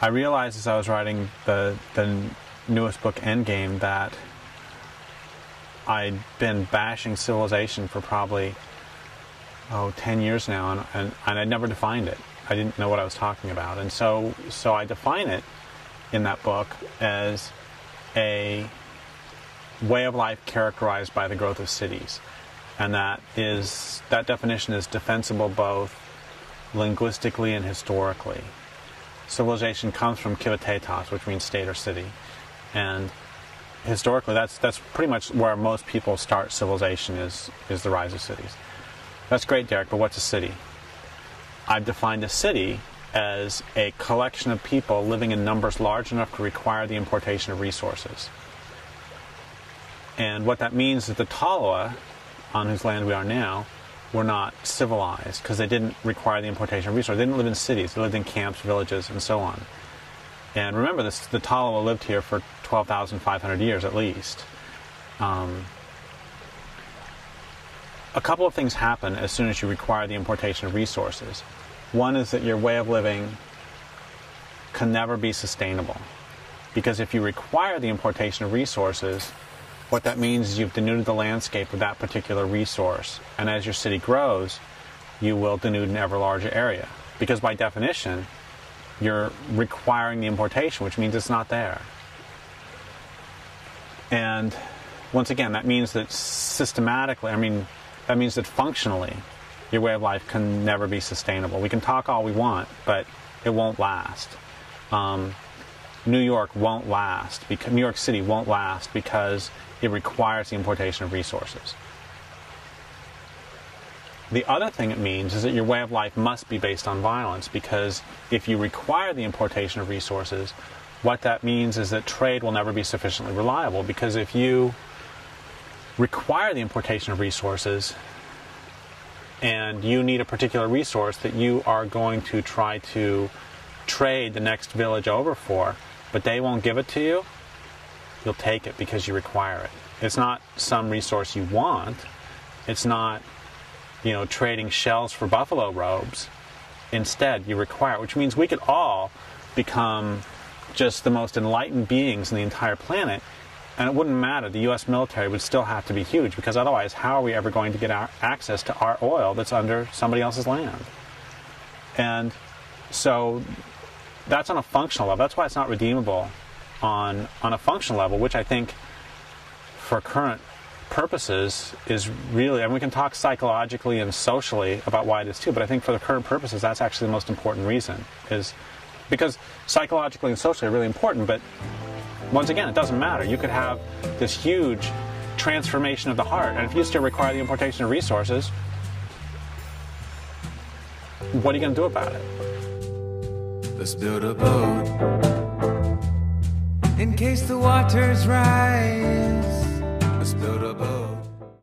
I realized as I was writing the newest book, Endgame, that I'd been bashing civilization for probably 10 years now, and I'd never defined it. I didn't know what I was talking about. And so I define it in that book as a way of life characterized by the growth of cities. And that definition is defensible both linguistically and historically. Civilization comes from kivitetos, which means state or city. And historically, that's pretty much where most people start civilization, is the rise of cities. That's great, Derrick, but what's a city? I've defined a city as a collection of people living in numbers large enough to require the importation of resources. And what that means is the Taloa, on whose land we are now, were not civilized because they didn't require the importation of resources. They didn't live in cities. They lived in camps, villages, and so on. And remember, the Taloa lived here for 12,500 years at least. A couple of things happen as soon as you require the importation of resources. One is that your way of living can never be sustainable. Because if you require the importation of resources, what that means is you've denuded the landscape of that particular resource. And as your city grows, you will denude an ever larger area. Because by definition, you're requiring the importation, which means it's not there. And once again, that means that that means that functionally, your way of life can never be sustainable. We can talk all we want, but it won't last. New York won't last, because New York City won't last because it requires the importation of resources. The other thing it means is that your way of life must be based on violence, because if you require the importation of resources, what that means is that trade will never be sufficiently reliable, because if you require the importation of resources and you need a particular resource that you are going to try to trade the next village over for, but they won't give it to you, you'll take it because you require it. It's not some resource you want. It's not, trading shells for buffalo robes. Instead, you require it, which means we could all become just the most enlightened beings in the entire planet, and it wouldn't matter. The U.S. military would still have to be huge, because otherwise, how are we ever going to get our access to our oil that's under somebody else's land? And so that's on a functional level. That's why it's not redeemable on a functional level, which I think for current purposes is really, and we can talk psychologically and socially about why it is too, but I think for the current purposes, that's actually the most important reason, is because psychologically and socially are really important, but once again, it doesn't matter. You could have this huge transformation of the heart, and if you still require the importation of resources, what are you going to do about it? Let's build a boat in case the waters rise. Let's build a boat.